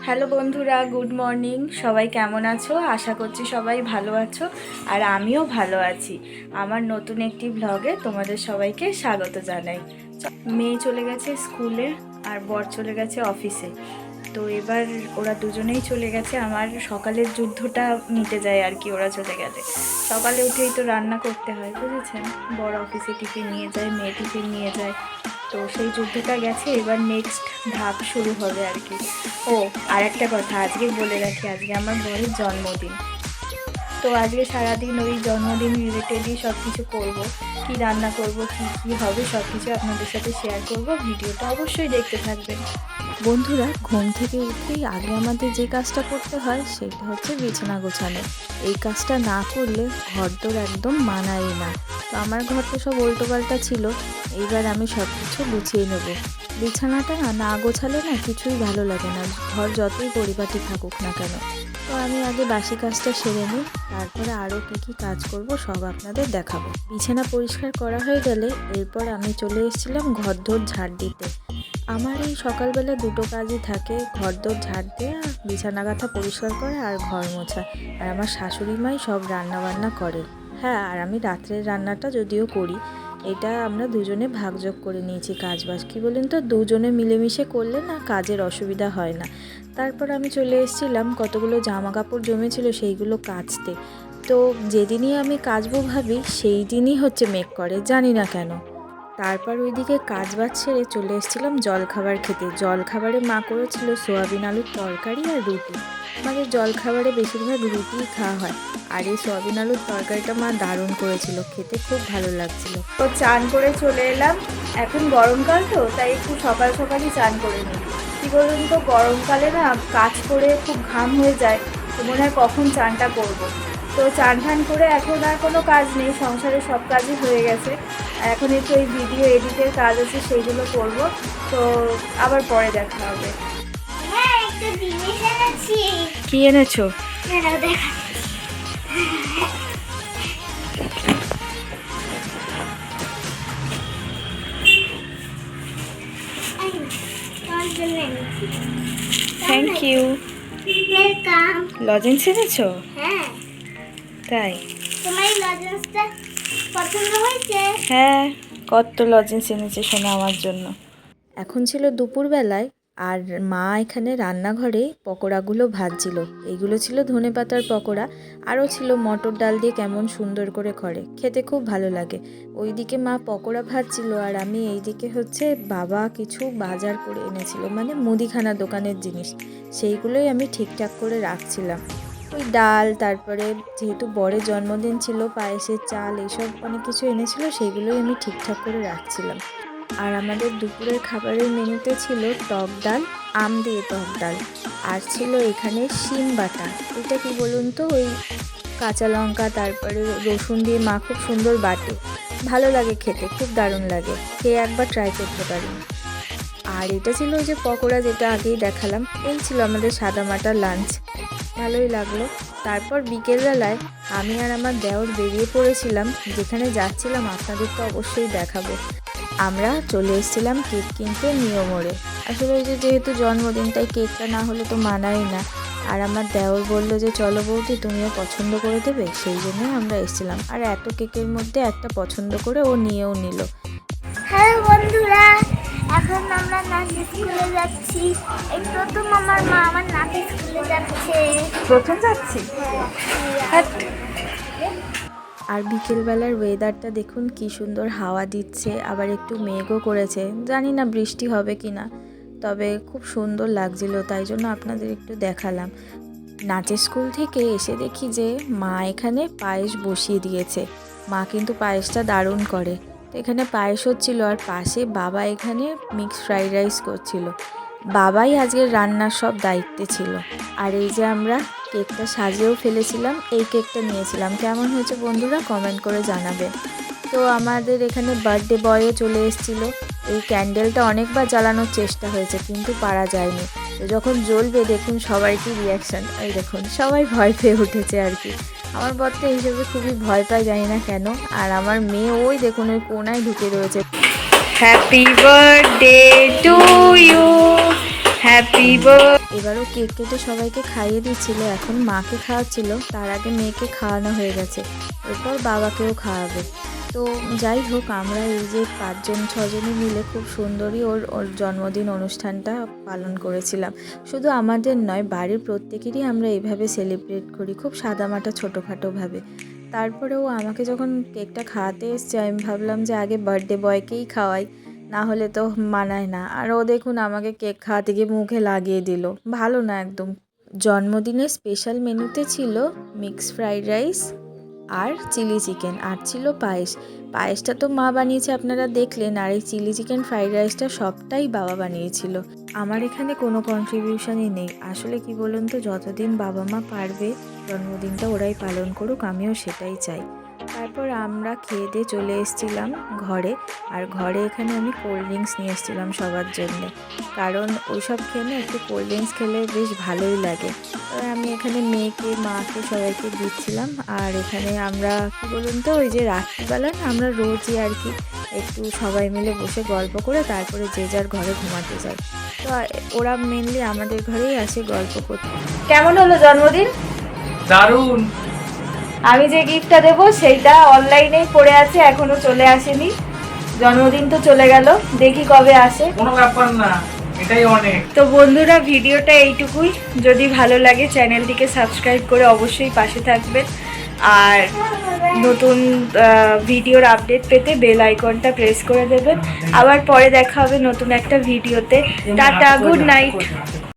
Hello বন্ধুরা, good morning. সবাই কেমন আছো? আশা করছি সবাই ভালো আছো, আর আমিও ভালো আছি। আমার নতুন একটি ব্লগে তোমাদের সবাইকে স্বাগত জানাই। মেয়ে চলে গেছে স্কুলে আর বর চলে গেছে অফিসে। তো এবার ওরা দুজনেই চলে গেছে, আমার সকালের যুদ্ধটা মিটে যায় আর কি। ওরা চলে গেলে সকালে উঠেই তো রান্না করতে হয়, বুঝেছেন। বর অফিসে টিফিন নিয়ে যায়, মেয়ে টিফিন নিয়ে যায়, তো সেই যুদ্ধটা গেছে। এবার নেক্সট ধাপ শুরু হবে আর কি। ও, আর একটা কথা আজকে বলে রাখি, আজকে আমার বরের জন্মদিন। তো আজকে সারাদিন ওই জন্মদিন রিলেটেডই সব কিছু করবো। কী রান্না করব, কী হবে, সব কিছু আপনাদের সাথে শেয়ার করব। ভিডিওটা অবশ্যই দেখতে থাকবেন। বন্ধুরা, ঘুম থেকে উঠেই আগে আমাদের যে কাজটা করতে হয় সেটা হচ্ছে বিছানা গোছানো। এই কাজটা না করলে ঘরদোর একদম মানায় না। তো আমার ঘর তো সব উল্টোপাল্টা ছিল, এইবার আমি সব কিছু গুছিয়ে নেব। বিছানাটা না গোছালে না কিছুই ভালো লাগে না, ঘর যতই পরিপাটি থাকুক না কেন। তো আমি আগে বাসি কাজটা সেরে নিই, তারপরে আরও কী কাজ করব সব আপনাদের দেখাবো। বিছানা পরিষ্কার করা হয়ে গেলে এরপর আমি চলে এসেছিলাম ঘরদোর ঝাড় দিতে। আমার এই সকালবেলা দুটো কাজই থাকে, ঘরদোর ঝাড় দেওয়া, বিছানা কাঁথা পরিষ্কার করা আর ঘর মোছা। আর আমার শাশুড়ি মাই সব রান্নাবান্না করে। হ্যাঁ, আর আমি রাত্রের রান্নাটা যদিও করি, এটা আমরা দুজনে ভাগযোগ করে নিয়েছি কাজবাজ। কী বলেন তো, দুজনে মিলেমিশে করলে না কাজের অসুবিধা হয় না। তারপর আমি চলে এসেছিলাম, কতগুলো জামা কাপড় জমেছিল সেইগুলো কাচতে। তো যেদিনই আমি কাচবো ভাবি সেই দিনই হচ্ছে মেঘ করে, জানি না কেন। তারপর ওইদিকে কাজবাজ ছেড়ে চলে এসেছিলাম জলখাবার খেতে। জলখাবারে মা করেছিল সোয়াবিন আলুর তরকারি আর রুটি। আমাদের জলখাবারে বেশিরভাগ রুটিই খাওয়া হয়, আর এই সোয়াবিন আলুর তরকারিটা মা দারুণ করেছিল, খেতে খুব ভালো লাগছিল। তো চান করে চলে এলাম। এখন গরমকাল তো, তাই একটু সকাল সকালই চান করে নিই। কী বলুন তো, গরমকালে না কাজ করে খুব ঘাম হয়ে যায়, তো মনে হয় কখন চানটা করবো। তো চান ঠান করে এখন আর কোনো কাজ নেই, সংসারের সব কাজই হয়ে গেছে। এখন একটু এই ভিডিও এডিটের কাজ আছে, সেইগুলো করব। তো আবার পরে দেখা হবে। হ্যাঁ, একটা জিনিস এনেছি। কি এনেছো? দাঁড়াও দেখা। তোমার জন্য এনেছি। Thank you. ওয়েলকাম। লজেন্স এনেছো? হ্যাঁ, তাই? তোমার এই লজেন্সটা পছন্দ হয়েছে? হ্যাঁ, কত লজেন্স এনেছে শোনো আমার জন্য। এখন ছিল দুপুরবেলায়, আর মা এখানে রান্নাঘরে পকোড়াগুলো ভাজছিল। এইগুলো ছিল ধনেপাতার পকোড়া, আরও ছিল মটর ডাল দিয়ে কেমন সুন্দর করে করে, খেতে খুব ভালো লাগে। ওইদিকে মা পকোড়া ভাজছিল, আর আমি এইদিকে হচ্ছে বাবা কিছু বাজার করে এনেছিল, মানে মুদিখানা দোকানের জিনিস, সেইগুলোই আমি ঠিকঠাক করে রাখছিলাম। ওই ডাল, তারপরে যেহেতু বরের জন্মদিন ছিল, পায়েসের চাল, এইসব অনেক কিছু এনেছিল, সেইগুলোই আমি ঠিকঠাক করে রাখছিলাম। আর আমাদের দুপুরের খাবারের মেনুতে ছিল টক ডাল, আম দিয়ে টক ডাল, আর ছিল এখানে শিম বাটা। এটা কি বলুন তো, ওই কাঁচা লঙ্কা তারপরে রসুন দিয়ে মা খুব সুন্দর বাটে, ভালো লাগে খেতে, খুব দারুণ লাগে, খেয়ে একবার ট্রাই করতে পারেন। আর এটা ছিল ওই যে পকোড়া, যেটা আগেই দেখালাম। এই ছিল আমাদের সাদামাটা লাঞ্চ, ভালোই লাগলো। তারপর বিকেলবেলায় আমি আর আমার দেওর বেরিয়ে পড়েছিলাম, যেখানে যাচ্ছিলাম আপনাদের তো অবশ্যই দেখাবো। আমরা চলে এসেছিলাম কেক কিনতে নিয়মরে। আসলে ওই যে যেহেতু জন্মদিন, তাই কেকটা না হলে তো মানায় না। আর আমার দেওর বললো যে চলো বৌদি, তুমিও পছন্দ করে দেবে, সেই জন্যই আমরা এসেছিলাম। আর এত কেকের মধ্যে একটা পছন্দ করে ও নিয়েও নিল। হ্যালো বন্ধুরা, এখন আমরা নাচের স্কুলে যাচ্ছি। এই প্রথম আমার মা আমার নাচের স্কুলে যাচ্ছে। প্রথম যাচ্ছি? হ্যাঁ। আর বিকেলবেলার ওয়েদারটা দেখুন, কি সুন্দর হাওয়া দিচ্ছে, আবার একটু মেঘও করেছে, জানি না বৃষ্টি হবে কি না, তবে খুব সুন্দর লাগছিল, তাই জন্য আপনাদের একটু দেখালাম। নাচের স্কুল থেকে এসে দেখি যে মা এখানে পায়েস বসিয়ে দিয়েছে। মা কিন্তু পায়েসটা দারুণ করে। তো এখানে পায়েস হচ্ছিল, আর পাশে বাবা এখানে মিক্সড ফ্রাইড রাইস করছিল। বাবাই আজকের রান্নার সব দায়িত্বে ছিল। আর এই যে আমরা কেকটা সাজিয়েও ফেলেছিলাম, এই কেকটা নিয়েছিলাম। কেমন হয়েছে বন্ধুরা কমেন্ট করে জানাবে। তো আমাদের এখানে বার্থডে বয়ও চলে এসেছিলো। এই ক্যান্ডেলটা অনেকবার জ্বালানোর চেষ্টা হয়েছে, কিন্তু পারা যায়নি। তো যখন জ্বলবে দেখুন সবার কি রিয়াকশান, এই দেখুন সবাই ভয় পেয়ে উঠেছে আর কি। আমার বর তো হিসেবে খুবই ভয় পায়, জানি না কেন। আর আমার মেয়ে ওই দেখুন ওই কোনায় ঢুকে রয়েছে। Happy birthday to you, happy এবারও কেক কেটে সবাইকে খাইয়ে দিচ্ছিল, এখন মাকে খাওয়াচ্ছিল, তার আগে মেয়েকে খাওয়ানো হয়ে গেছে, এরপর বাবাকেও খাওয়াবে। তো যাই হোক, আমরা এই যে 5-6 মিলে খুব সুন্দরই ওর জন্মদিন অনুষ্ঠানটা পালন করেছিলাম। শুধু আমাদের নয়, বাড়ির প্রত্যেকেরই আমরা এইভাবে সেলিব্রেট করি, খুব সাদামাটা ছোটোখাটোভাবে। তারপরেও আমাকে যখন কেকটা খাওয়াতে এসছে, আমি ভাবলাম যে আগে বার্থডে বয়কেই খাওয়াই, না হলে তো মানায় না। আর ও দেখুন আমাকে কেক খাওয়াতে গিয়ে মুখে লাগিয়ে দিল, ভালো না একদম। জন্মদিনের স্পেশাল মেনুতে ছিল মিক্স ফ্রাইড রাইস আর চিলি চিকেন, আর ছিল পায়েসটা তো মা বানিয়েছে, আপনারা দেখলেন। আর এই চিলি চিকেন ফ্রাইড রাইসটা সবটাই বাবা বানিয়েছিল। আমার এখানে কোনো কন্ট্রিবিউশনই নেই। আসলে কি বলুন তো, যতদিন বাবা মা পারবে জন্মদিনটা ওরাই পালন করুক, আমিও সেটাই চাই। তারপর আমরা খেয়ে দিয়ে চলে এসেছিলাম ঘরে। আর ঘরে এখানে আমি কোল্ড ড্রিঙ্কস নিয়ে এসেছিলাম সবার জন্যে, কারণ ওইসব খেয়ে না একটু কোল্ড ড্রিঙ্কস খেলে বেশ ভালোই লাগে। তবে আমি এখানে মেয়েকে, মাকে সবাইকে দিচ্ছিলাম। আর এখানে আমরা কী বলুন তো, ওই যে রাত্রিবেলা না আমরা রোজই আর কি একটু সবাই মিলে বসে গল্প করে তারপরে যে যার ঘরে ঘুমাতে যাই। তো ওরা মেনলি আমাদের ঘরেই আসে গল্প করতে। কেমন হলো জন্মদিন? দারুণ। আমি যে গিফটটা দেবো সেইটা অনলাইনেই পড়ে আছে, এখনো চলে আসেনি। জন্মদিন তো চলে গেল, দেখি কবে আসে। কোনো ব্যাপার না, এটাই অনেক। তো বন্ধুরা, ভিডিওটা এইটুকুই। যদি ভালো লাগে চ্যানেলটিকে সাবস্ক্রাইব করে অবশ্যই পাশে থাকবেন, আর নতুন ভিডিওর আপডেট পেতে বেল আইকনটা প্রেস করে দেবেন। আবার পরে দেখা হবে নতুন একটা ভিডিওতে। Tata, good night.